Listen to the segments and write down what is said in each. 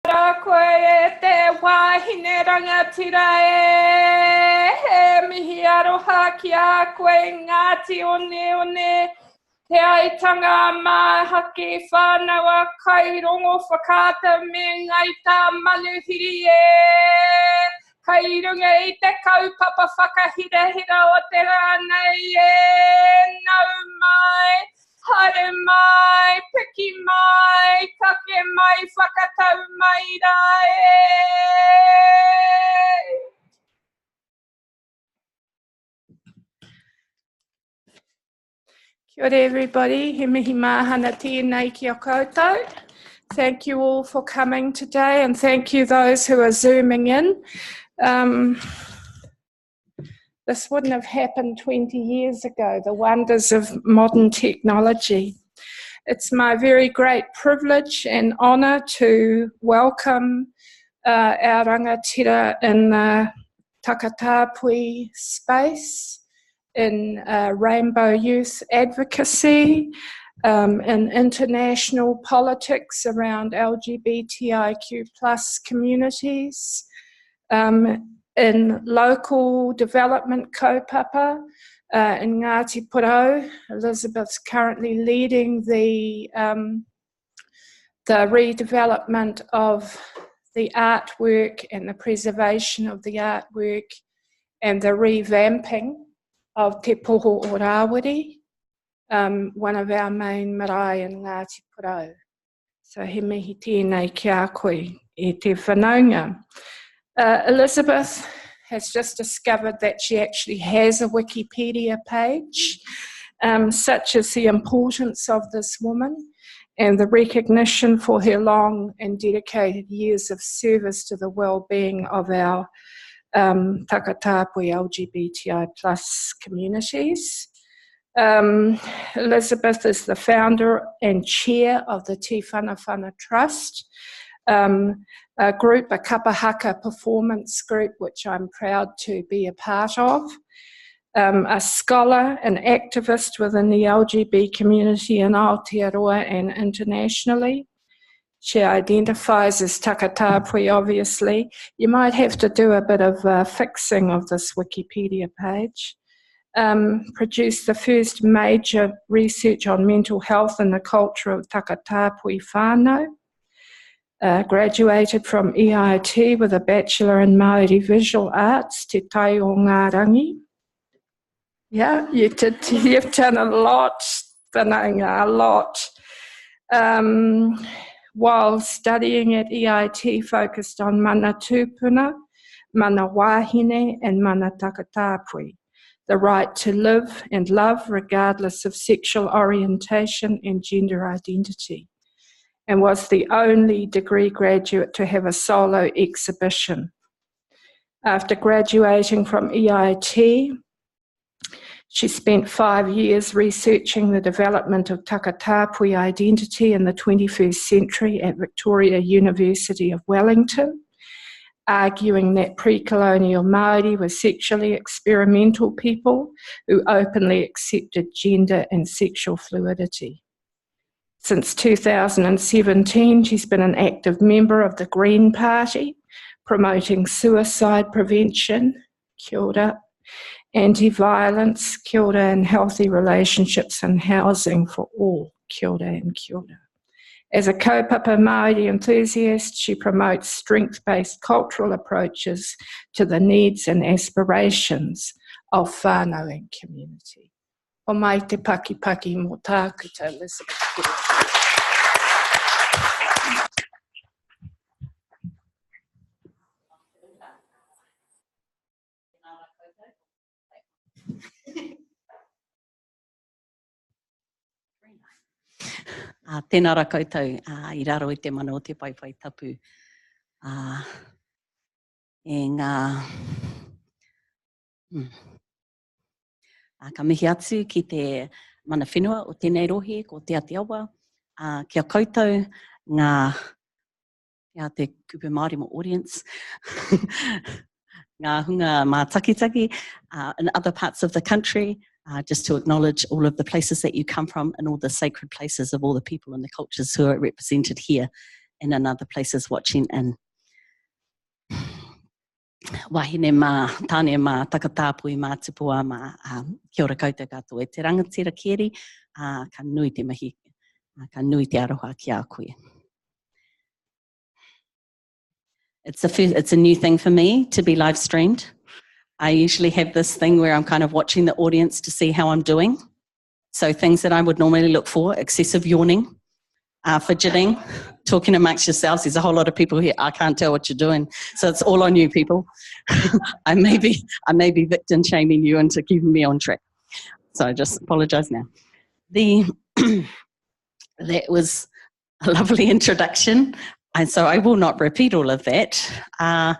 Koe e te wāhine rangatira e mihi aroha ki a koe Ngāti Oneone te Aitanga Mahaki Whānau kai Rongowhakaata me Ngāi Tāmanuhiri e kai runga I te kaupapa whakahirahira o te rānei e nau mai. Hare mai, piki mai, take mai, whakatau mai rai. Kia ora everybody, he mihi mahana tēnei ki a koutou. Thank you all for coming today and thank you those who are zooming in. This wouldn't have happened 20 years ago, the wonders of modern technology. It's my very great privilege and honour to welcome our rangatira in the takatāpui space, in rainbow youth advocacy, in international politics around LGBTIQ plus communities, in local development kaupapa, in Ngāti. Elizabeth's currently leading the redevelopment of the artwork and the preservation of the artwork and the revamping of Te Poho o Rawiri, one of our main marae in Ngāti. So he mihi tēnei ki a koe e te whanaunga. Elizabeth has just discovered that she actually has a Wikipedia page, such as the importance of this woman and the recognition for her long and dedicated years of service to the well-being of our takatāpui LGBTI plus communities. Elizabeth is the founder and chair of the Tīwhanawhana Trust, a group, a kapahaka performance group, which I'm proud to be a part of, a scholar, an activist within the LGB community in Aotearoa and internationally. She identifies as takatāpui, obviously. You might have to do a bit of fixing of this Wikipedia page. Produced the first major research on mental health and the culture of takatāpui Whānau. Graduated from EIT with a Bachelor in Māori Visual Arts, Te Tai o Ngā Rangi. Yeah, you've done a lot, Whanaunga, a lot. While studying at EIT, focused on mana tūpuna, mana wāhine, and mana takatāpui, the right to live and love regardless of sexual orientation and gender identity, and was the only degree graduate to have a solo exhibition. After graduating from EIT, she spent 5 years researching the development of takatāpui identity in the 21st century at Victoria University of Wellington, arguing that pre-colonial Māori were sexually experimental people who openly accepted gender and sexual fluidity. Since 2017, she's been an active member of the Green Party, promoting suicide prevention, kia ora, anti-violence, kia ora, and healthy relationships and housing for all, kia ora and kia ora. As a kaupapa Māori enthusiast, she promotes strength-based cultural approaches to the needs and aspirations of whānau and community. O mai te paki mō tākuta, Elizabeth. Tēnā rā koutou, I raro I te mana o te pai tapu. Ka mihi atu ki te mana whenua o tēnei rohe, ko te Aotearoa, kia koutou, kia te kupu Māori mo audience, ngā hunga mā takitaki in other parts of the country, just to acknowledge all of the places that you come from and all the sacred places of all the people and the cultures who are represented here and in other places watching in. Wahine mā, tāne mā, takatāpui mā tipua mā, kia ora koutou katoa e te rangatira keri, ka nui te mahi, ka nui te aroha ki a koe. It's a new thing for me to be live streamed. I usually have this thing where I'm kind of watching the audience to see how I'm doing. So things that I would normally look for, excessive yawning, fidgeting, talking amongst yourselves. There's a whole lot of people here. I can't tell what you're doing. So it's all on you people. I may be victim shaming you into keeping me on track. So I just apologise now. That was a lovely introduction. And so I will not repeat all of that. The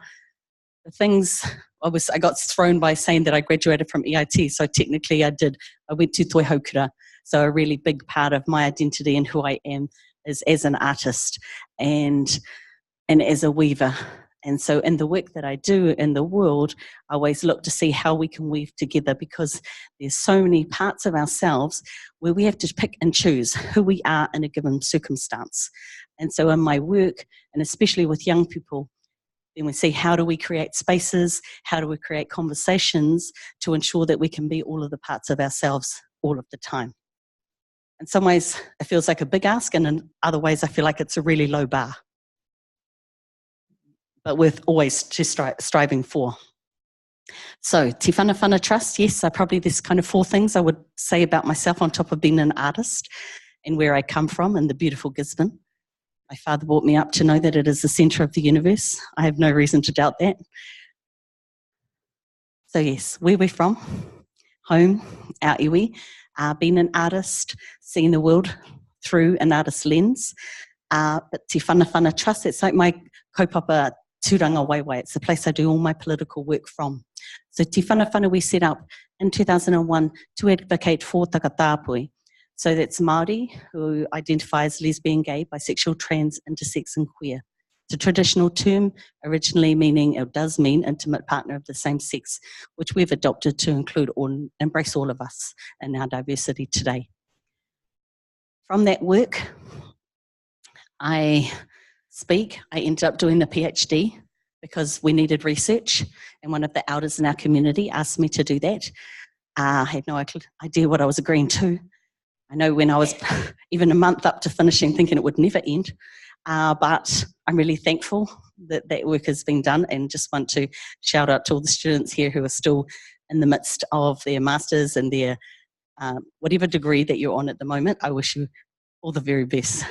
things, I got thrown by saying that I graduated from EIT. So technically I went to Toi Haukura. So a really big part of my identity and who I am is as an artist and as a weaver. And so in the work that I do in the world, I always look to see how we can weave together, because there's so many parts of ourselves where we have to pick and choose who we are in a given circumstance. And so in my work, and especially with young people, then we see how do we create spaces, how do we create conversations to ensure that we can be all of the parts of ourselves all of the time. In some ways, it feels like a big ask, and in other ways, I feel like it's a really low bar. But worth always just striving for. So, Tīwhanawhana Trust, yes, there's kind of 4 things I would say about myself on top of being an artist and where I come from in the beautiful Gisborne. My father brought me up to know that it is the centre of the universe. I have no reason to doubt that. So yes, where we're from, home, our iwi, being an artist, seeing the world through an artist's lens. But Tīwhanawhana Trust, it's like my kaupapa tūranga waiwai. It's the place I do all my political work from. So Tīwhanawhana we set up in 2001 to advocate for takatāpui. So that's Māori who identify as lesbian, gay, bisexual, trans, intersex and queer. It's a traditional term, originally does mean intimate partner of the same sex, which we've adopted to include embrace all of us in our diversity today. From that work, I ended up doing the PhD because we needed research, and one of the elders in our community asked me to do that. I had no idea what I was agreeing to. I know when I was even a month up to finishing thinking it would never end, but I'm really thankful that that work has been done, and just want to shout out to all the students here who are still in the midst of their masters and their whatever degree that you're on at the moment. I wish you all the very best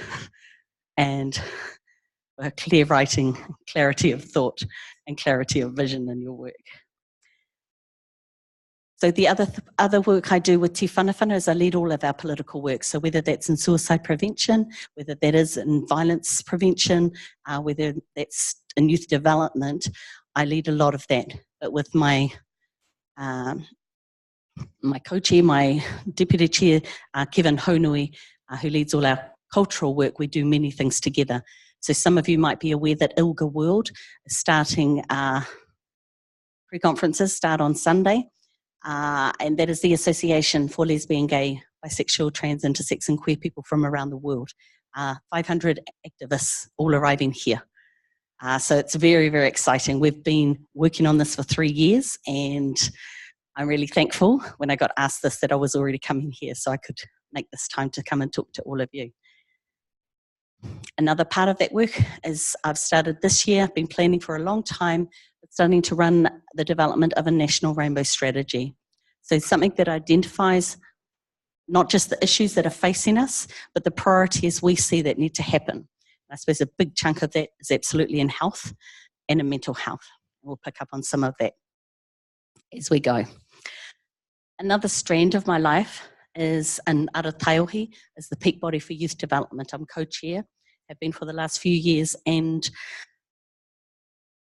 and clear writing, clarity of thought and clarity of vision in your work. So the other work I do with Tīwhanawhana is I lead all of our political work. So whether that's in suicide prevention, whether that is in violence prevention, whether that's in youth development, I lead a lot of that. But with my co-chair, my deputy chair, Kevin Honui, who leads all our cultural work, we do many things together. So some of you might be aware that ILGA World is starting, pre-conferences start on Sunday. And that is the Association for Lesbian, Gay, Bisexual, Trans, Intersex and Queer people from around the world. 500 activists all arriving here. So it's very, very exciting. We've been working on this for 3 years, and I'm really thankful when I got asked this that I was already coming here so I could make this time to come and talk to all of you. Another part of that work is I've started this year, I've been planning for a long time, starting to run the development of a national rainbow strategy. So it's something that identifies not just the issues that are facing us, but the priorities we see that need to happen. And I suppose a big chunk of that is absolutely in health and in mental health. We'll pick up on some of that as we go. Another strand of my life is in Arataiahi, is the peak body for youth development. I'm co-chair, have been for the last few years, and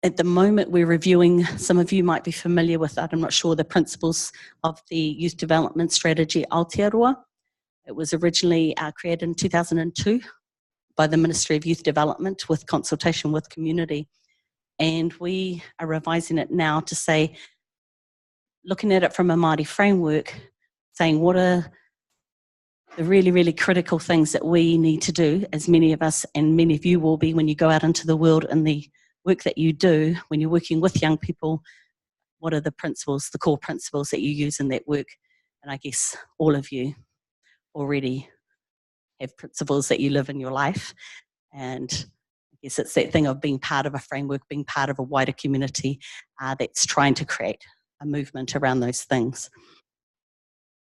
at the moment we're reviewing, some of you might be familiar with that, I'm not sure, the principles of the youth development strategy Aotearoa. It was originally created in 2002 by the Ministry of Youth Development with consultation with community. And we are revising it now to say, looking at it from a Māori framework, saying what are the really, really critical things that we need to do, as many of us and many of you will be when you go out into the world and the work that you do, when you're working with young people, what are the principles, the core principles that you use in that work? And I guess all of you already have principles that you live in your life. And I guess it's that thing of being part of a framework, being part of a wider community that's trying to create a movement around those things.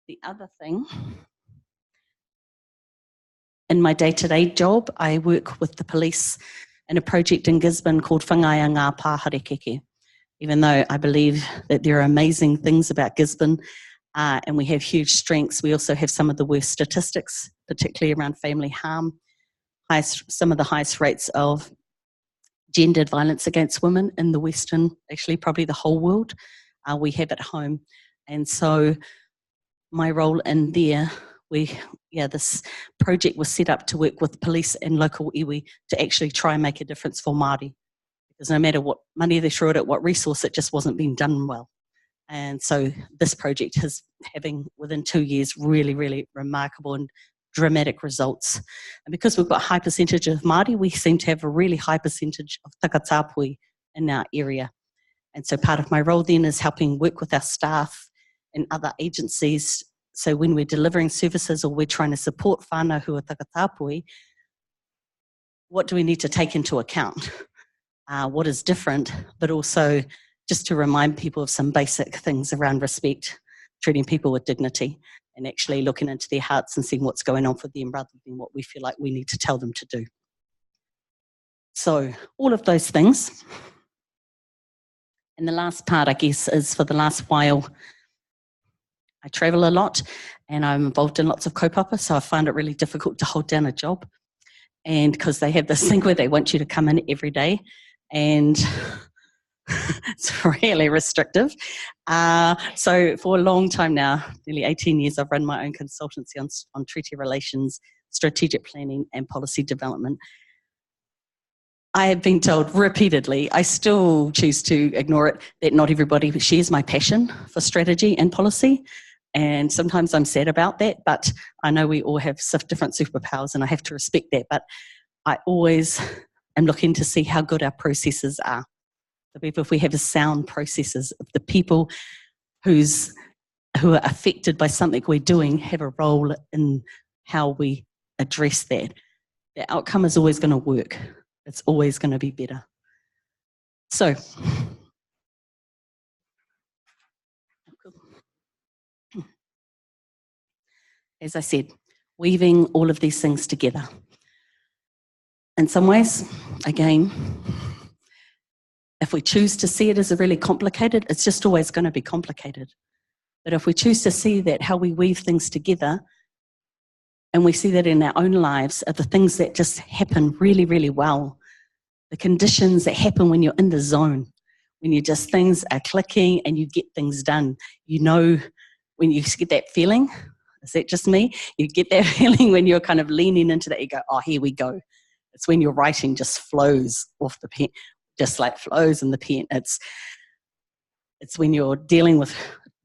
The other thing, in my day-to-day job, I work with the police in a project in Gisborne called Whānau ngā pā Kerekere. Even though I believe that there are amazing things about Gisborne and we have huge strengths, we also have some of the worst statistics, particularly around family harm, some of the highest rates of gendered violence against women in the Western, actually probably the whole world, we have at home. And so my role in there, this project was set up to work with police and local iwi to actually try and make a difference for Māori. Because no matter what money they threw at it, what resource, it just wasn't being done well. And so this project is having, within 2 years, really, really remarkable and dramatic results. And because we've got a high percentage of Māori, we seem to have a really high percentage of takatāpui in our area. And so part of my role then is helping work with our staff and other agencies. So when we're delivering services or we're trying to support whānau who are takatāpui, what do we need to take into account? What is different, but also just to remind people of some basic things around respect, treating people with dignity, and actually looking into their hearts and seeing what's going on for them rather than what we feel like we need to tell them to do. So all of those things. And the last part, I guess, is for the last while, I travel a lot and I'm involved in lots of kaupapa, so I find it really difficult to hold down a job. And because they have this thing where they want you to come in every day, and it's really restrictive. So for a long time now, nearly 18 years, I've run my own consultancy on treaty relations, strategic planning and policy development. I have been told repeatedly, I still choose to ignore it, that not everybody shares my passion for strategy and policy. And sometimes I'm sad about that, but I know we all have different superpowers and I have to respect that. But I always am looking to see how good our processes are. If we have sound processes, if the people who are affected by something we're doing have a role in how we address that, the outcome is always going to work. It's always going to be better. So, as I said, weaving all of these things together. In some ways, again, if we choose to see it as a really complicated, it's just always going to be complicated. But if we choose to see that how we weave things together, and we see that in our own lives, are the things that just happen really, really well. The conditions that happen when you're in the zone, when you just, things are clicking and you get things done. You know, when you get that feeling, is that just me? You get that feeling when you're kind of leaning into that, you go, oh, here we go. It's when your writing just flows off the pen, just like flows in the pen. It's when you're dealing with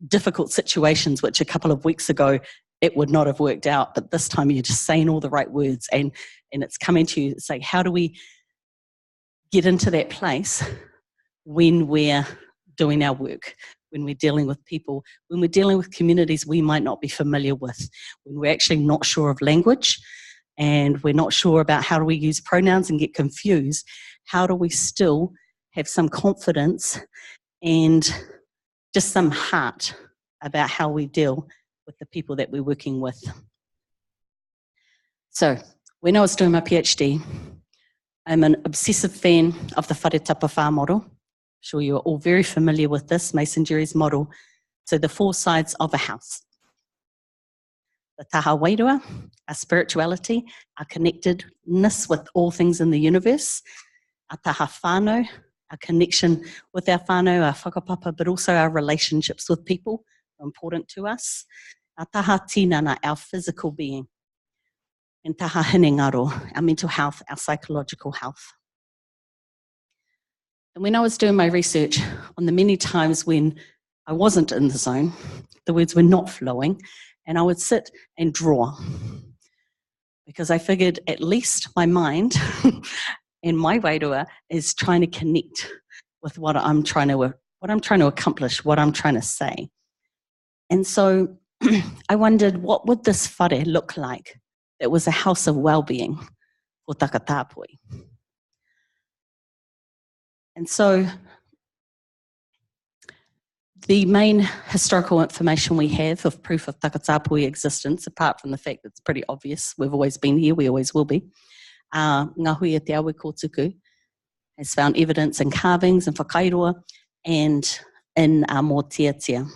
difficult situations, which a couple of weeks ago, it would not have worked out, but this time you're just saying all the right words and it's coming to you. It's like, how do we get into that place when we're doing our work, when we're dealing with people, when we're dealing with communities we might not be familiar with, when we're actually not sure of language and we're not sure about how do we use pronouns and get confused, how do we still have some confidence and just some heart about how we deal with the people that we're working with. So when I was doing my PhD, I'm an obsessive fan of the whare tapawhā model. I'm sure you're all very familiar with this, Mason Jerry's model. So the four sides of a house. The taha wairua, our spirituality, our connectedness with all things in the universe. Our taha whānau, our connection with our whānau, our whakapapa, but also our relationships with people are important to us. Our taha tinana, our physical being. And taha hinengaro, our mental health, our psychological health. And when I was doing my research on the many times when I wasn't in the zone, the words were not flowing, and I would sit and draw, because I figured at least my mind and my wairua is trying to connect with what I'm trying to accomplish, what I'm trying to say. And so I wondered, what would this whare look like that was a house of well-being for takatāpui? And so the main historical information we have of proof of takatāpui existence, apart from the fact that it's pretty obvious, we've always been here, we always will be, Ngā hui e te awe kōtuku has found evidence in carvings and whakairoa and in mō tiatia.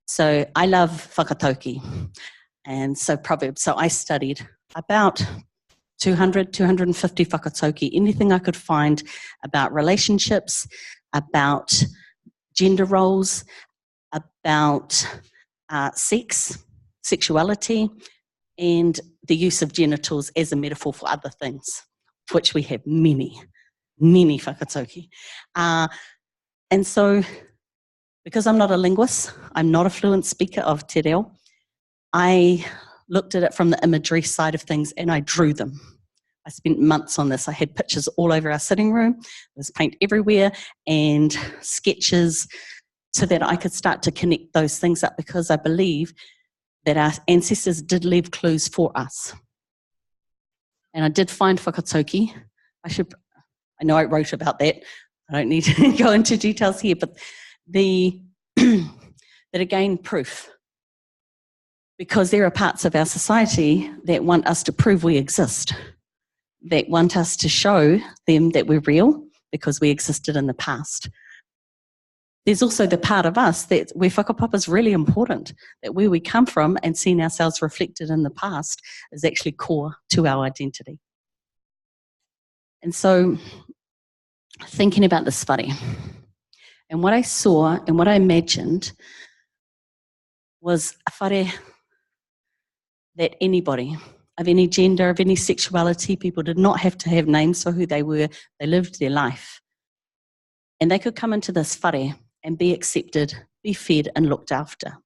So I love whakatauki, and so Proverbs. So I studied about 200, 250 whakatauki, anything I could find about relationships, about gender roles, about sexuality, and the use of genitals as a metaphor for other things, which we have many whakatauki. And so, because I'm not a linguist, I'm not a fluent speaker of te reo, I looked at it from the imagery side of things and I drew them. I spent months on this. I had pictures all over our sitting room. There was paint everywhere and sketches so that I could start to connect those things up, because I believe that our ancestors did leave clues for us. And I did find whakatauki. I know I wrote about that. I don't need to go into details here, but that again, proof. Because there are parts of our society that want us to prove we exist, that want us to show them that we're real because we existed in the past. There's also the part of us that where whakapapa is really important, that where we come from and seeing ourselves reflected in the past is actually core to our identity. And so, thinking about this whare, and what I saw and what I imagined was a whare that anybody, of any gender, of any sexuality, people did not have to have names for who they were, they lived their life. And they could come into this whare and be accepted, be fed and looked after.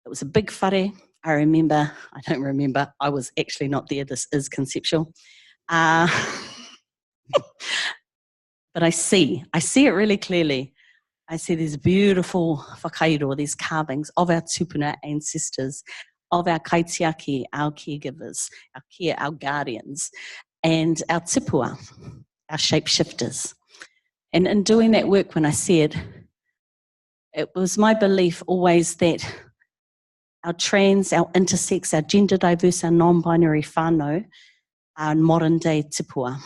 It was a big whare. I was actually not there, this is conceptual. But I see it really clearly. I see these beautiful whakairoa, these carvings of our tupuna ancestors, of our kaitiaki, our caregivers, our care, our guardians, and our tipua, our shapeshifters. And in doing that work, when I said, it was my belief always that our trans, our intersex, our gender diverse, our non-binary whānau, our modern day tipua,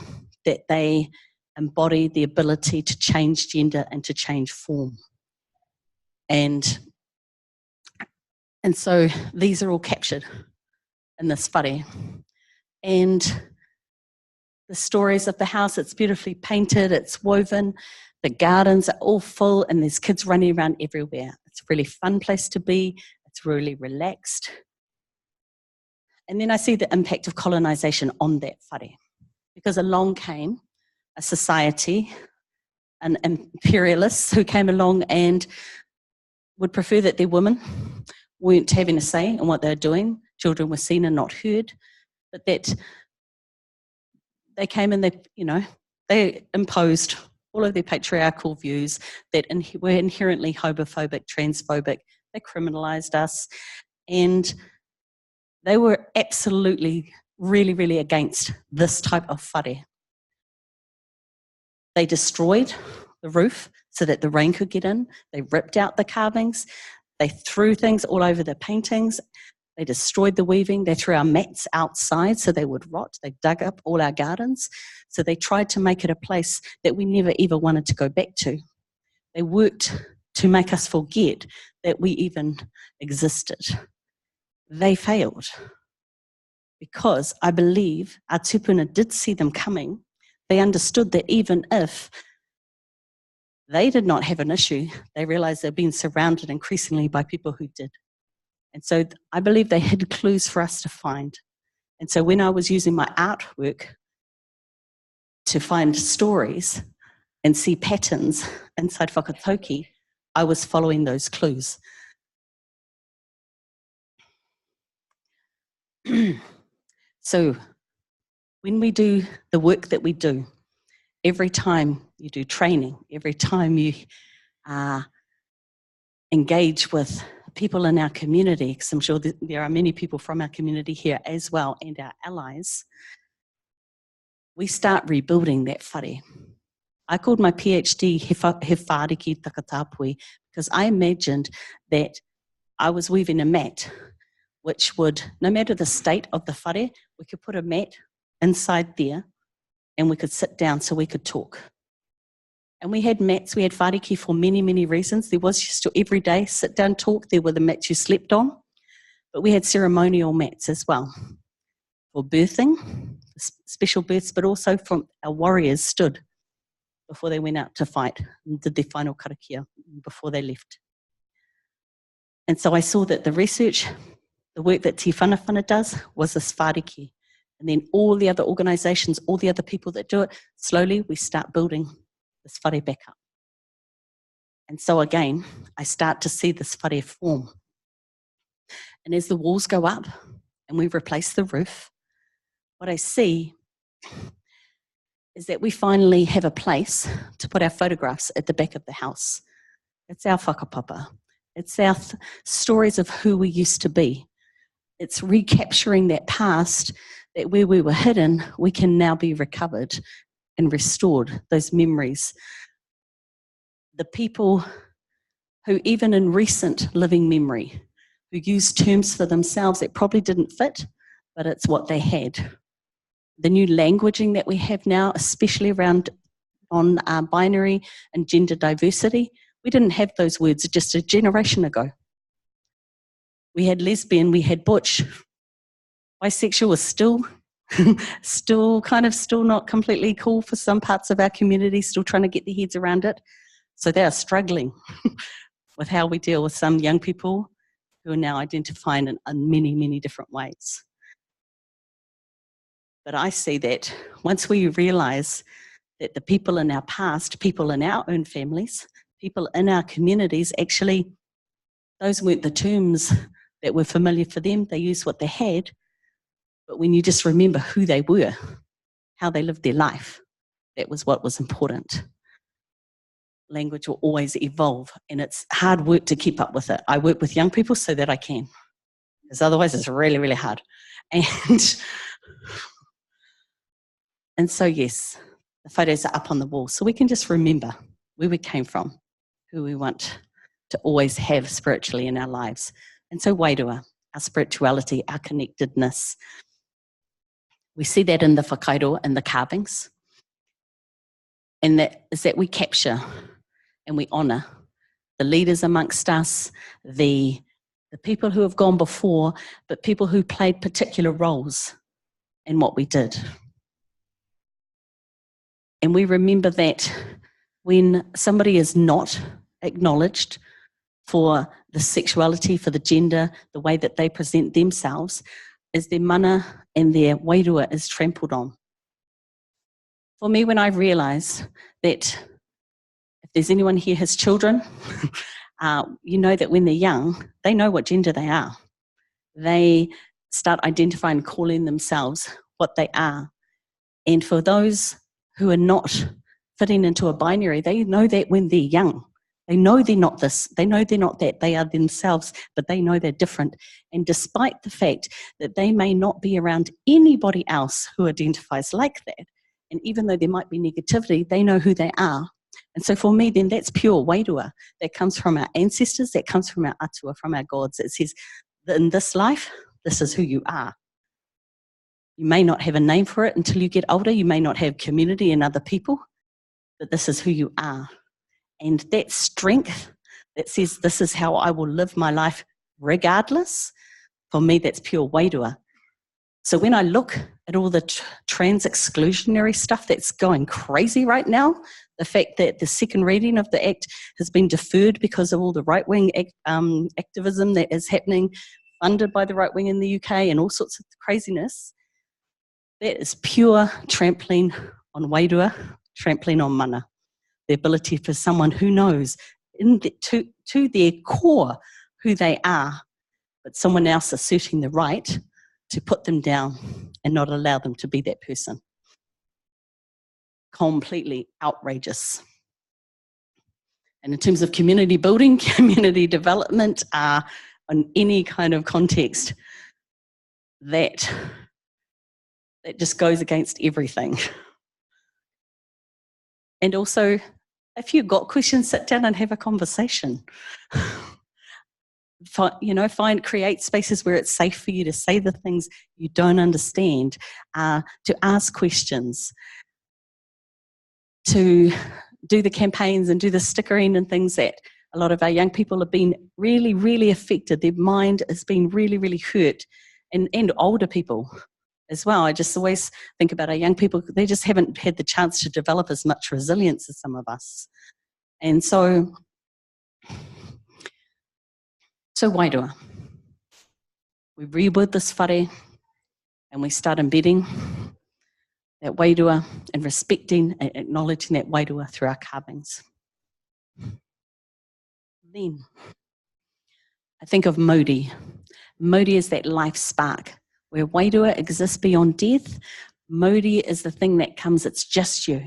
that they embody the ability to change gender and to change form. And so these are all captured in this whare. And the stories of the house, it's beautifully painted, it's woven, the gardens are all full and there's kids running around everywhere. It's a really fun place to be, it's really relaxed. And then I see the impact of colonisation on that whare, because along came a society, an imperialists who came along and would prefer that their women weren't having a say in what they were doing. Children were seen and not heard, but that they came and they imposed all of their patriarchal views that were inherently homophobic, transphobic. They criminalised us, and they were absolutely, really, really against this type of whare. They destroyed the roof so that the rain could get in. They ripped out the carvings. They threw things all over the paintings. They destroyed the weaving. They threw our mats outside so they would rot. They dug up all our gardens. So they tried to make it a place that we never ever wanted to go back to. They worked to make us forget that we even existed. They failed, because I believe our tupuna did see them coming. They understood that even if they did not have an issue, they realised they're being surrounded increasingly by people who did. And so I believe they had clues for us to find. And so when I was using my artwork to find stories and see patterns inside whakatauki, I was following those clues. So when we do the work that we do, every time you do training, every time you engage with people in our community, because I'm sure there are many people from our community here as well, and our allies, we start rebuilding that whare. I called my PhD He Whāriki Takatāpui because I imagined that I was weaving a mat which would, no matter the state of the whare, we could put a mat inside there and we could sit down so we could talk. And we had mats, we had whāriki for many, many reasons. There was just every day sit down talk, there were the mats you slept on, but we had ceremonial mats as well for birthing, special births, but also from our warriors stood before they went out to fight and did their final karakia before they left. And so I saw that the research, the work that Tīwhanawhana does was this whāriki. And then all the other organisations, all the other people that do it, slowly we start building this whare back up. And so again, I start to see this whare form. And as the walls go up and we replace the roof, what I see is that we finally have a place to put our photographs at the back of the house. It's our whakapapa. It's our stories of who we used to be. It's recapturing that past, that where we were hidden, we can now be recovered and restored, those memories. The people who even in recent living memory, who use terms for themselves that probably didn't fit, but it's what they had. The new languaging that we have now, especially around on binary and gender diversity, we didn't have those words just a generation ago. We had lesbian, we had butch. Bisexual was still not completely cool for some parts of our community, still trying to get their heads around it. So they are struggling with how we deal with some young people who are now identifying in many, many different ways. But I see that once we realise that the people in our past, people in our own families, people in our communities, actually, those weren't the terms that were familiar for them. They used what they had. But when you just remember who they were, how they lived their life, that was what was important. Language will always evolve, and it's hard work to keep up with it. I work with young people so that I can, because otherwise it's really, really hard. And so, yes, the photos are up on the wall, so we can just remember where we came from, who we want to always have spiritually in our lives. And so wairua, our spirituality, our connectedness, we see that in the whakairo and the carvings. And that is that we capture and we honour the leaders amongst us, the people who have gone before, but people who played particular roles in what we did. And we remember that when somebody is not acknowledged for the sexuality, for the gender, the way that they present themselves, is their mana and their wairua is trampled on. For me, when I realise that if there's anyone here who has children, you know that when they're young, they know what gender they are. They start identifying and calling themselves what they are. And for those who are not fitting into a binary, they know that when they're young. They know they're not this, they know they're not that, they are themselves, but they know they're different. And despite the fact that they may not be around anybody else who identifies like that, and even though there might be negativity, they know who they are. And so for me, then that's pure wairua. That comes from our ancestors, that comes from our atua, from our gods. It says, in this life, this is who you are. You may not have a name for it until you get older. You may not have community and other people, but this is who you are. And that strength that says, this is how I will live my life regardless, for me, that's pure wairua. So when I look at all the trans exclusionary stuff that's going crazy right now, the fact that the second reading of the Act has been deferred because of all the right-wing activism that is happening, funded by the right-wing in the UK and all sorts of craziness, that is pure trampling on wairua, trampling on mana. The ability for someone who knows to their core who they are, but someone else asserting the right to put them down and not allow them to be that person. Completely outrageous. And in terms of community building, community development, in any kind of context, that just goes against everything. And also, if you've got questions, sit down and have a conversation. Create spaces where it's safe for you to say the things you don't understand, to ask questions, to do the campaigns and do the stickering and things that a lot of our young people have been really, really affected. Their mind has been really, really hurt, and older people as well. I just always think about our young people, they just haven't had the chance to develop as much resilience as some of us. And so wairua. We reword this whare and we start embedding that wairua and respecting and acknowledging that wairua through our carvings. Then I think of Mauri. Mauri is that life spark. Where wairua exists beyond death, Mauri is the thing that comes, it's just you.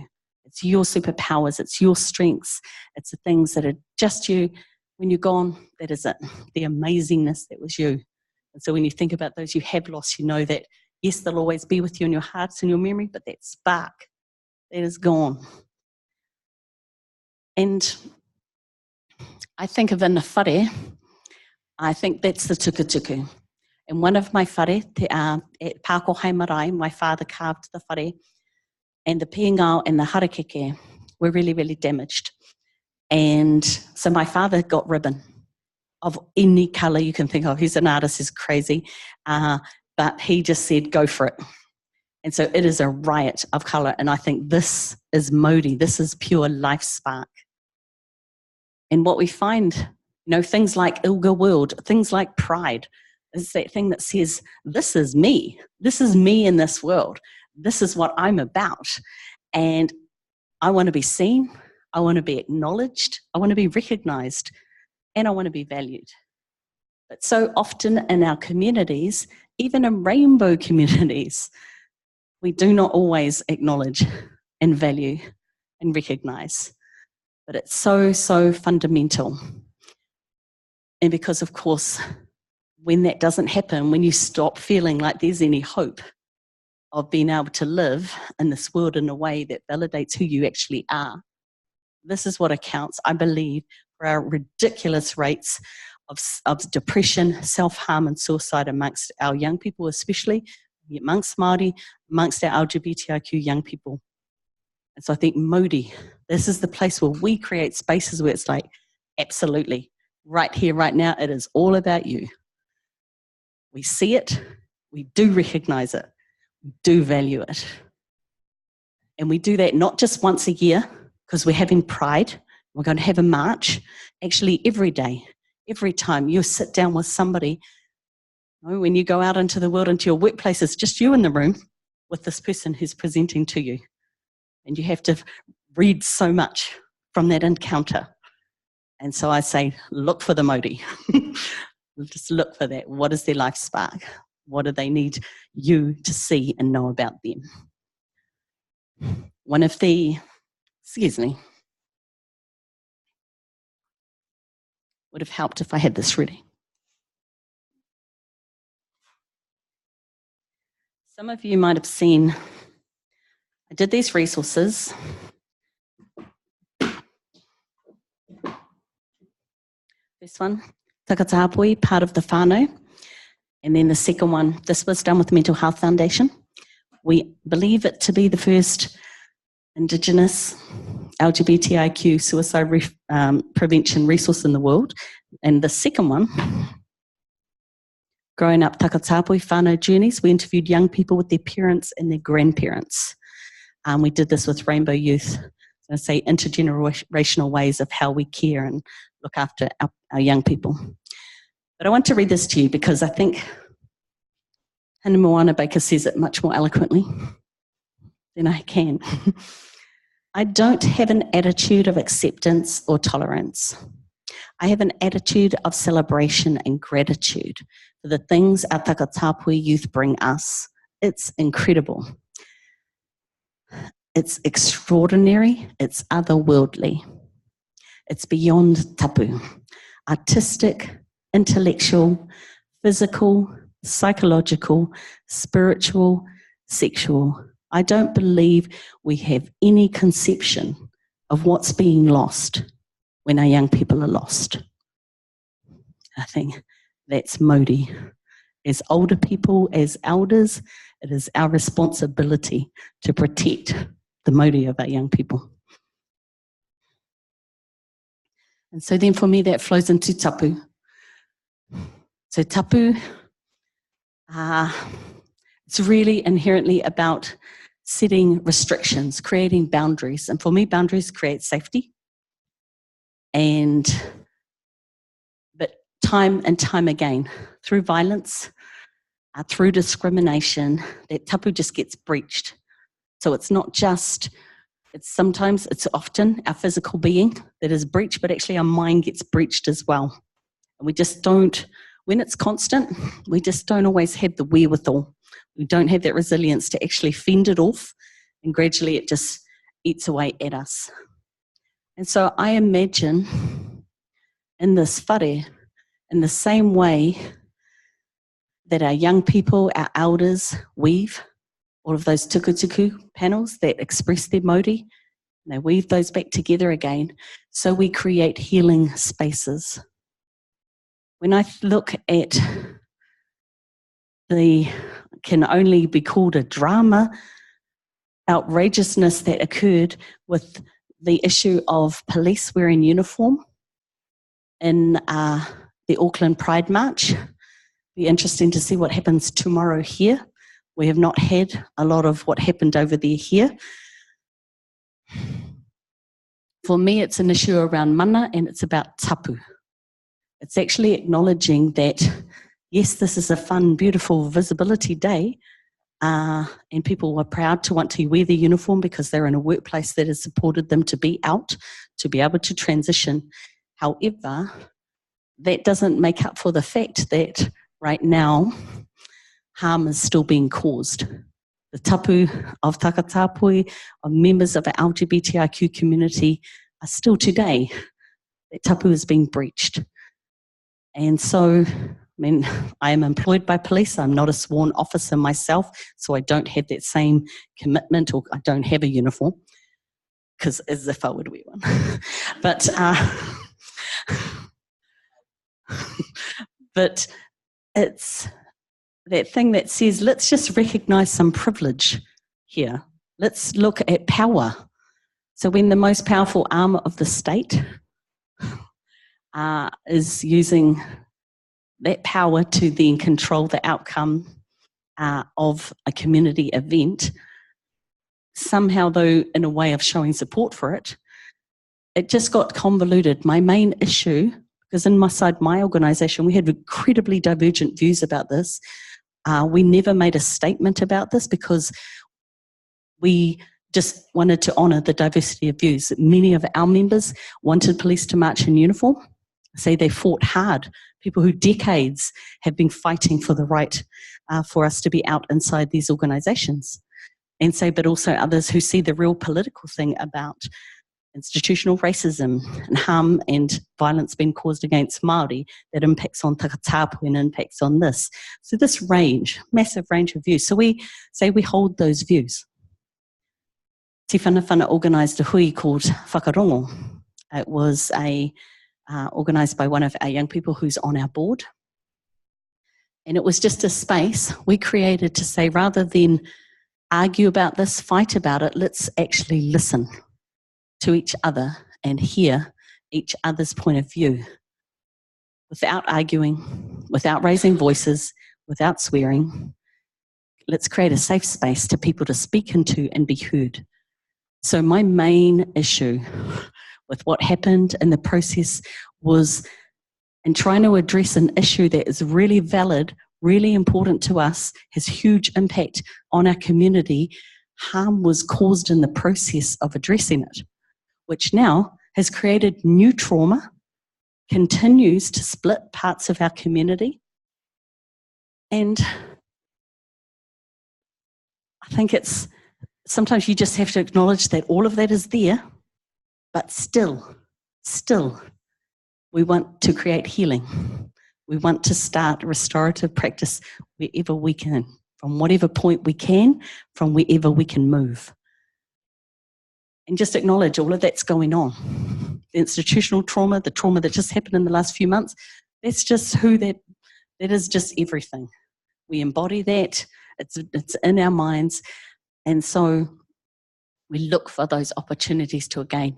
It's your superpowers, it's your strengths, it's the things that are just you. When you're gone, that is it, the amazingness that was you. And so when you think about those you have lost, you know that, yes, they'll always be with you in your hearts and your memory, but that spark, that is gone. And I think of in the whare, I think that's the tukutuku. And one of my whare, at Pāko Marae, my father carved the whare, and the pēngao and the harakeke were really, really damaged. And so my father got ribbon of any colour you can think of. He's an artist, he's crazy, but he just said, go for it. And so it is a riot of colour, and I think this is Mauri, this is pure life spark. And what we find, things like ILGA World, things like Pride, is that thing that says, this is me in this world, this is what I'm about, and I want to be seen, I want to be acknowledged, I want to be recognised, and I want to be valued. But so often in our communities, even in rainbow communities, we do not always acknowledge and value and recognise. But it's so, so fundamental. And because, of course, when that doesn't happen, when you stop feeling like there's any hope of being able to live in this world in a way that validates who you actually are, this is what accounts, I believe, for our ridiculous rates of depression, self-harm and suicide amongst our young people, especially amongst Māori, amongst our LGBTIQ young people. And so I think Mauri, this is the place where we create spaces where it's like, absolutely, right here, right now, it is all about you. We see it, we do recognise it, we do value it. And we do that not just once a year, because we're having Pride, we're going to have a march, actually every day, every time you sit down with somebody, when you go out into the world, into your workplace, it's just you in the room with this person who's presenting to you. And you have to read so much from that encounter. And so I say, look for the Mauri. Just look for that. What is their life spark? What do they need you to see and know about them? One of the, would have helped if I had this ready. Some of you might have seen, I did these resources. This one, takatāpui, part of the Whānau. And then the second one, this was done with the Mental Health Foundation. We believe it to be the first Indigenous LGBTIQ suicide prevention resource in the world. And the second one, Growing Up Takatāpui Whānau Journeys, we interviewed young people with their parents and their grandparents. We did this with Rainbow Youth, so I say intergenerational ways of how we care and look after our young people. But I want to read this to you because I think Hannah Moana Baker says it much more eloquently than I can. I don't have an attitude of acceptance or tolerance. I have an attitude of celebration and gratitude for the things our takatāpui youth bring us. It's incredible. It's extraordinary. It's otherworldly. It's beyond tapu. Artistic, intellectual, physical, psychological, spiritual, sexual. I don't believe we have any conception of what's being lost when our young people are lost. I think that's mauri. As older people, as elders, it is our responsibility to protect the mauri of our young people. And so then for me that flows into tapu. So tapu, it's really inherently about setting restrictions, creating boundaries. And for me, boundaries create safety. But time and time again, through violence, through discrimination, that tapu just gets breached. So it's not just, it's often our physical being that is breached, but actually our mind gets breached as well. And we just don't, when it's constant, we just don't always have the wherewithal. We don't have that resilience to actually fend it off, and gradually it just eats away at us. And so I imagine in this whare, in the same way that our young people, our elders weave all of those tukutuku panels that express their mauri, they weave those back together again, so we create healing spaces. When I look at can only be called a drama, outrageousness that occurred with the issue of police wearing uniform in the Auckland Pride March. Be interesting to see what happens tomorrow here. We have not had a lot of what happened over there here. For me, it's an issue around mana, and it's about tapu. It's actually acknowledging that, yes, this is a fun, beautiful visibility day, and people were proud to want to wear their uniform because they're in a workplace that has supported them to be out, to be able to transition. However, that doesn't make up for the fact that right now, harm is still being caused. The tapu of takatāpui, of members of the LGBTIQ community, are still today, that tapu is being breached. And so, I am employed by police. I'm not a sworn officer myself, so I don't have that same commitment, or I don't have a uniform, because as if I would wear one. But it's that thing that says, let's just recognise some privilege here. Let's look at power. So when the most powerful arm of the state is using that power to then control the outcome of a community event, somehow, though, in a way of showing support for it, it just got convoluted. My main issue, because inside my organisation, we had incredibly divergent views about this. We never made a statement about this because we just wanted to honour the diversity of views. Many of our members wanted police to march in uniform. Say they fought hard. People who decades have been fighting for the right for us to be out inside these organisations. And say, but also others who see the real political thing about institutional racism and harm and violence being caused against Māori that impacts on takatāpui and impacts on this. So this range, massive range of views. So we say we hold those views. Tīwhanawhana organised a hui called Whakarongo. It was organised by one of our young people who's on our board. And it was just a space we created to say, rather than argue about this, fight about it, let's actually listen to each other and hear each other's point of view without arguing, without raising voices, without swearing. Let's create a safe space to people to speak into and be heard. So my main issue with what happened in the process was in trying to address an issue that is really valid, really important to us, has huge impact on our community. Harm was caused in the process of addressing it, which now has created new trauma, continues to split parts of our community. And I think it's, sometimes you just have to acknowledge that all of that is there, but still, we want to create healing. We want to start restorative practice wherever we can, from whatever point we can, from wherever we can move. And just acknowledge all of that's going on. The institutional trauma, the trauma that just happened in the last few months, that's just who that is just everything. We embody that, it's in our minds, and so we look for those opportunities to, again,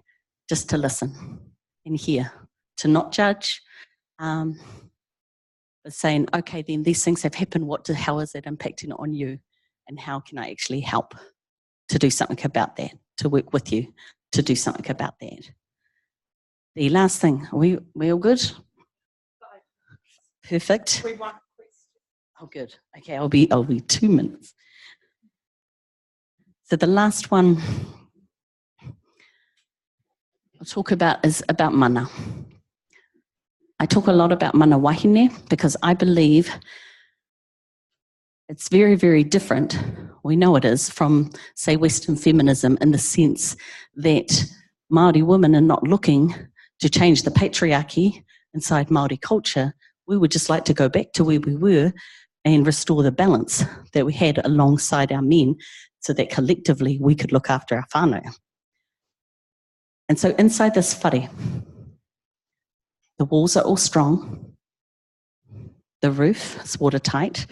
just to listen and hear, to not judge, but saying, okay, then these things have happened, how is that impacting on you, and how can I actually help to do something about that, to work with you to do something about that. The last thing, are we all good? Perfect. We want questions. Oh, good. Okay, I'll be 2 minutes. So the last one I'll talk about is about mana. I talk a lot about mana wahine because I believe it's very, very different. We know it is from, say, Western feminism, in the sense that Māori women are not looking to change the patriarchy inside Māori culture. We would just like to go back to where we were and restore the balance that we had alongside our men, so that collectively we could look after our whānau. And so inside this whare, the walls are all strong, the roof is watertight,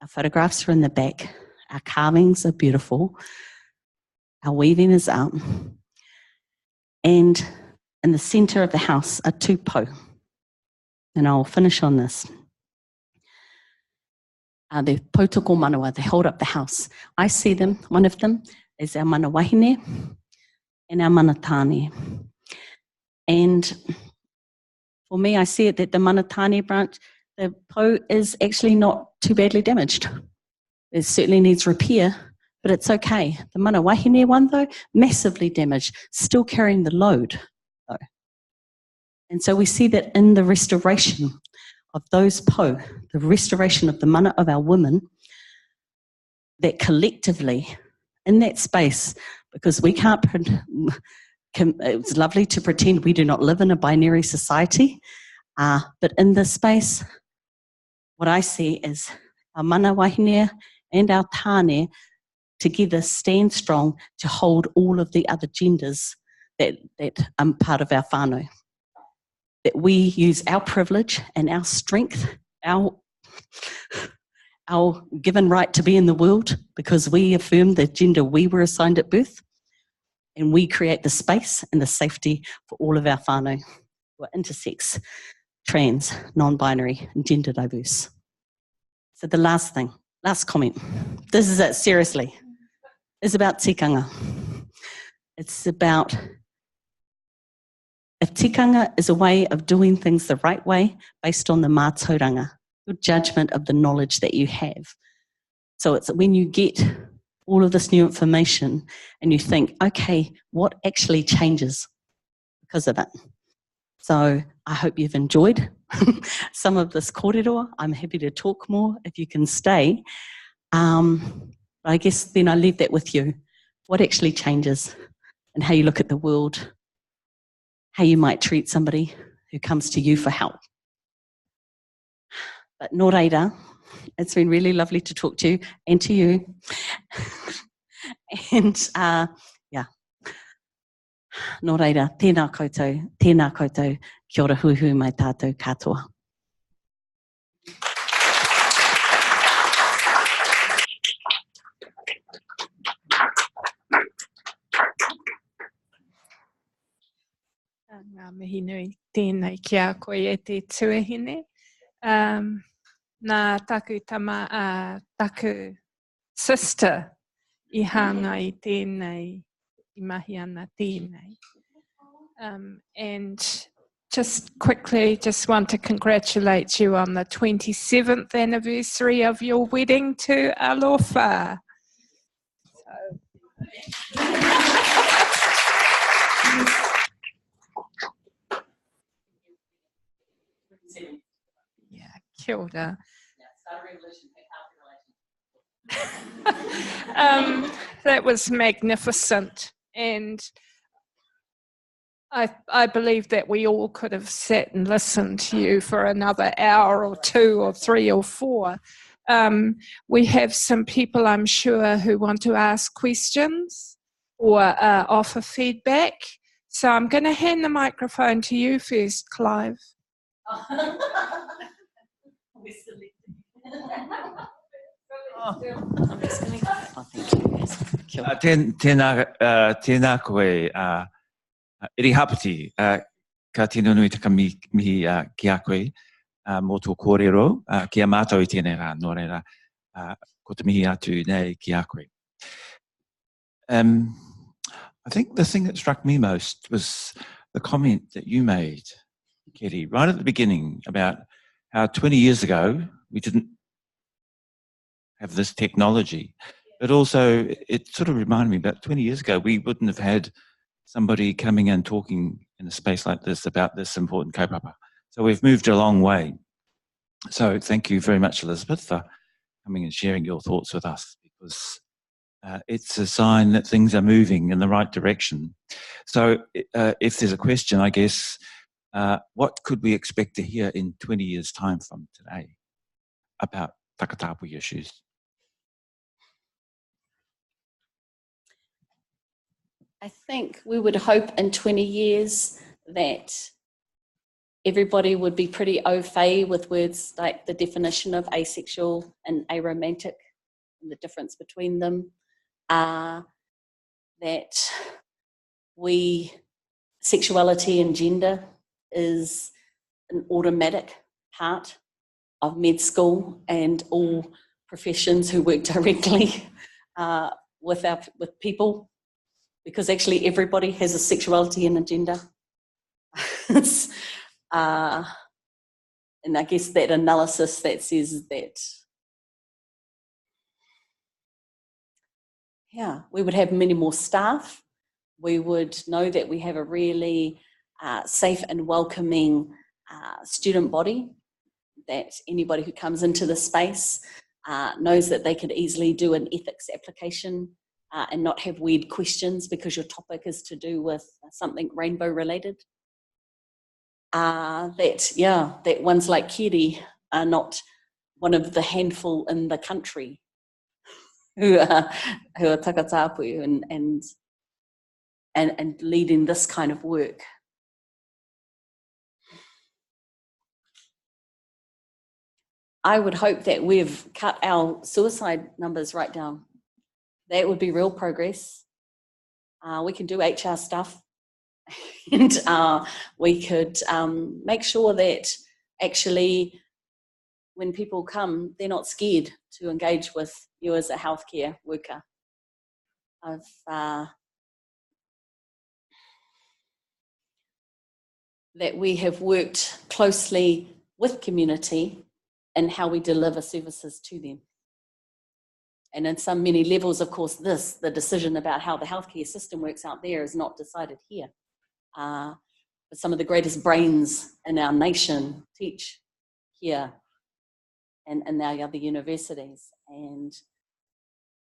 our photographs are in the back, our carvings are beautiful, our weaving is up, and in the centre of the house are 2 po. And I'll finish on this. The potoko manawa, they hold up the house. I see them, one of them is our mana wahine and our mana tāne. And for me, I see it that the mana tāne branch, the po is actually not too badly damaged. It certainly needs repair, but it's okay. The mana wahine one, though, massively damaged, still carrying the load, though. And so we see that in the restoration of those po, the restoration of the mana of our women, that collectively, in that space, because we can't, it's lovely to pretend we do not live in a binary society, but in this space, what I see is our mana wahine and our tāne together stand strong to hold all of the other genders that are part of our whānau. That we use our privilege and our strength, our given right to be in the world, because we affirm the gender we were assigned at birth, and we create the space and the safety for all of our whānau who are intersex, trans, non-binary, and gender diverse. So the last thing, last comment, this is it, seriously, is about tikanga. It's about, if tikanga is a way of doing things the right way based on the mātauranga, your judgment of the knowledge that you have. So it's when you get all of this new information and you think, okay, what actually changes because of it? So I hope you've enjoyed some of this kōrero. I'm happy to talk more if you can stay. I guess then I leave that with you. What actually changes and how you look at the world, how you might treat somebody who comes to you for help. But nō reira, it's been really lovely to talk to you and to you. And yeah, nō reira, tēnā koutou, kia ora huhu mai tātou katoa. Ngā mihi nui, tēnei kia koe e te tuahine. Nā taku taku sister I hanga I tēnei, I mahi ana tēnei. And just quickly, just want to congratulate you on the 27th anniversary of your wedding to Alofa. Kia ora. That was magnificent, and I believe that we all could have sat and listened to you for another hour or 2 or 3 or 4. We have some people, I'm sure, who want to ask questions or offer feedback. So I'm going to hand the microphone to you first, Clive. Tēnā koe, irihapati, ka tino nui taka mihi ki a koe, mō tō kōrero, ki a mātou I tēnei rā, nō reira, ko te mihi atu nei ki a koe. I think the thing that struck me most was the comment that you made, Keri, right at the beginning about how 20 years ago we didn't have this technology, but also it sort of reminded me about 20 years ago we wouldn't have had somebody coming and talking in a space like this about this important kaupapa. So we've moved a long way. So thank you very much, Elizabeth, for coming and sharing your thoughts with us, because it's a sign that things are moving in the right direction. So if there's a question, I guess, what could we expect to hear in 20 years' time from today about takatāpui issues? I think we would hope in 20 years that everybody would be pretty au fait with words like the definition of asexual and aromantic and the difference between them. That sexuality and gender is an automatic part of med school and all professions who work directly with people, because actually everybody has a sexuality and a gender. And I guess that analysis that says that, yeah, we would have many more staff. We would know that we have a really safe and welcoming student body, that anybody who comes into the space knows that they could easily do an ethics application and not have weird questions because your topic is to do with something rainbow related. That ones like Keri are not one of the handful in the country who are takatāpui and leading this kind of work. I would hope that we've cut our suicide numbers right down. That would be real progress. We can do HR stuff, and we could make sure that actually when people come, they're not scared to engage with you as a healthcare worker. That we have worked closely with community and how we deliver services to them. And in some many levels, of course, the decision about how the healthcare system works out there is not decided here. But some of the greatest brains in our nation teach here and our other universities. And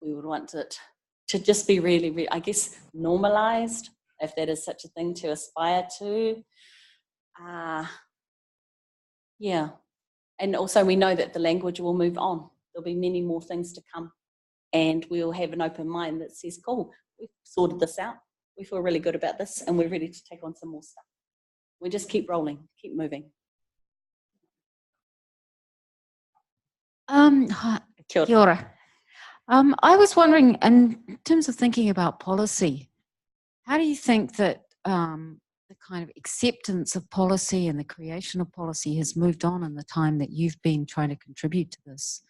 we would want it to just be really, really, I guess, normalized, if that is such a thing to aspire to. Yeah. And also we know that the language will move on. There'll be many more things to come. And we'll have an open mind that says, cool, we've sorted this out. We feel really good about this and we're ready to take on some more stuff. We just keep rolling, keep moving. Kia ora. I was wondering, in terms of thinking about policy, how do you think that the kind of acceptance of policy and the creation of policy has moved on in the time that you've been trying to contribute to this?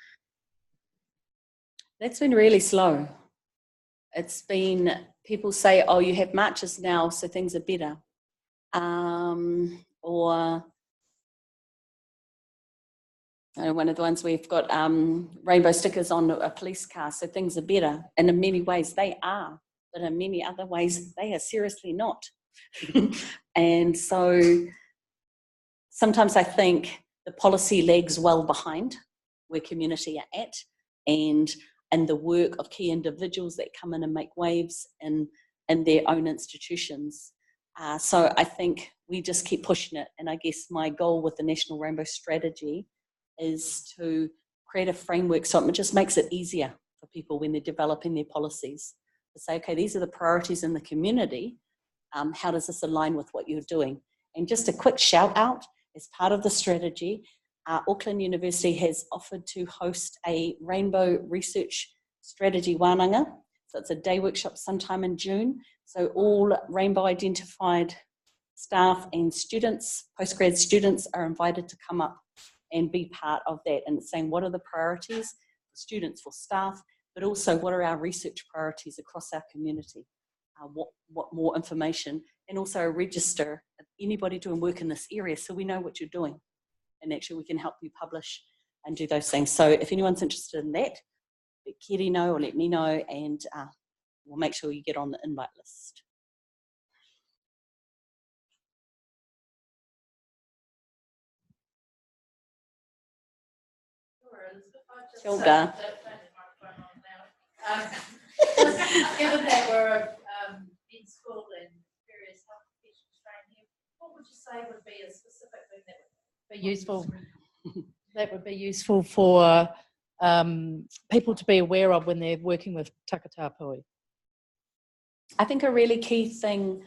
That's been really slow. It's been, people say, oh, you have marches now, so things are better. Or one of the ones we've got rainbow stickers on a police car, so things are better. And in many ways they are, but in many other ways they are seriously not. And so sometimes I think the policy lags well behind where community are at, and the work of key individuals that come in and make waves in their own institutions. So I think we just keep pushing it, and I guess my goal with the National Rainbow Strategy is to create a framework so it just makes it easier for people when they're developing their policies to say, okay, these are the priorities in the community. How does this align with what you're doing? And just a quick shout out, as part of the strategy, Auckland University has offered to host a Rainbow Research Strategy wānanga. So it's a day workshop sometime in June. So all Rainbow identified staff and students, postgrad students, are invited to come up and be part of that. And it's saying, what are the priorities for students, for staff, but also what are our research priorities across our community? What more information, and also a register of anybody doing work in this area so we know what you're doing, and actually we can help you publish and do those things. So if anyone's interested in that, let Keri know or let me know, and we'll make sure you get on the invite list. Kia ora. Given that we're in school and various health professions trained here, what would you say would be a specific thing that would be useful? That would be useful for people to be aware of when they're working with takatāpui. I think a really key thing,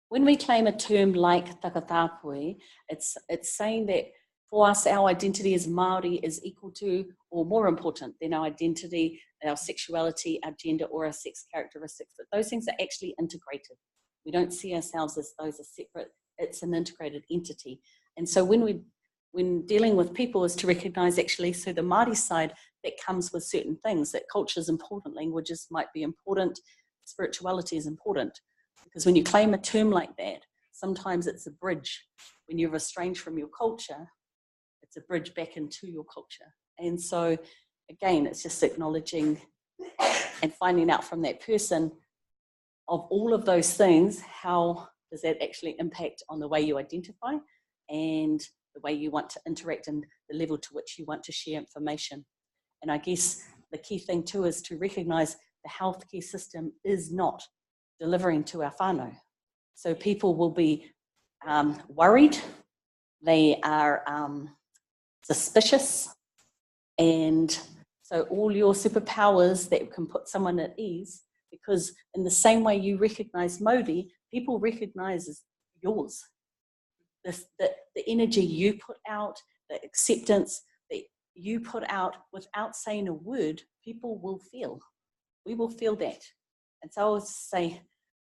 when we claim a term like takatāpui, it's saying that for us, our identity as Māori is equal to, or more important than our identity, our sexuality, our gender, or our sex characteristics. But those things are actually integrated. We don't see ourselves as those are separate. It's an integrated entity. And so when dealing with people is to recognise actually, so the Māori side, that comes with certain things, that culture is important, languages might be important, spirituality is important. Because when you claim a term like that, sometimes it's a bridge. When you're estranged from your culture, it's a bridge back into your culture. And so, again, it's just acknowledging and finding out from that person of all of those things, how does that actually impact on the way you identify and the way you want to interact and the level to which you want to share information. And I guess the key thing too is to recognise the healthcare system is not delivering to our whānau. So people will be worried, they are suspicious, and so all your superpowers that can put someone at ease, because in the same way you recognise Māori, people recognise yours. The energy you put out, the acceptance that you put out without saying a word, people will feel. We will feel that. And so I always say,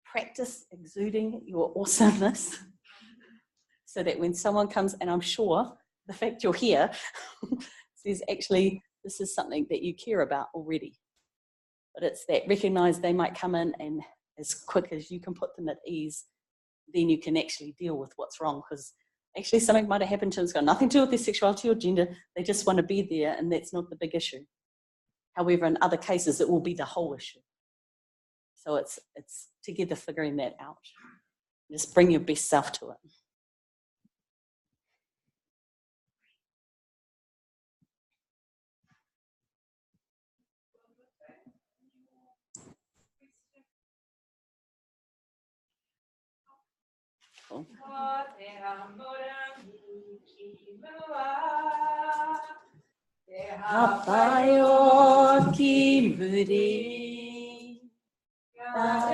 practice exuding your awesomeness so that when someone comes, and I'm sure the fact you're here says actually this is something that you care about already. But it's that recognise they might come in, and as quick as you can put them at ease, then you can actually deal with what's wrong, because actually something might have happened to them. It's got nothing to do with their sexuality or gender. They just want to be there, and that's not the big issue. However, in other cases, it will be the whole issue. So it's together figuring that out. Just bring your best self to it. Cool. Hapaio ki muri, are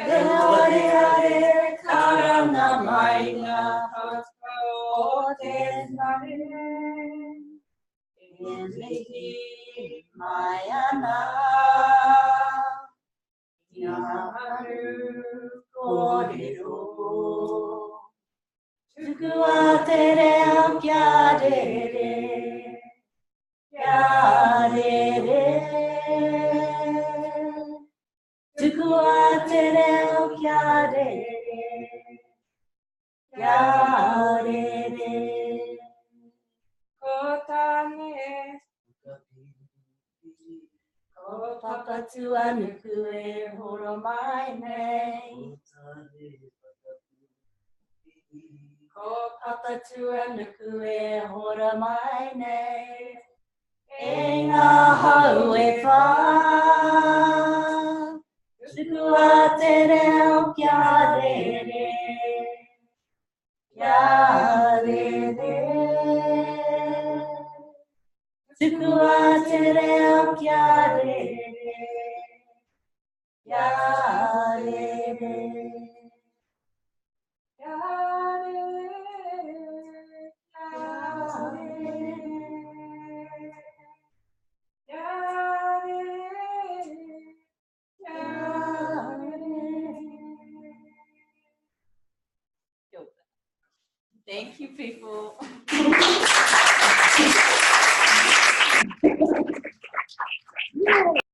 karana maina, o te nare, e mai ana, ia haru kōrero, tuku a te reo kia rere, kia rere, tuku a te reo kia rere, kia rere. Ko tāne, ko papa tua nuku e horo mai nei, Ko kakatua nuku e hora mai nei. E ngā hau e whā. Tuku a te reo kia rere. Kia rere. Tuku a te reo kia rere. Kia rere. Kia rere. Kia rere. Thank you, people.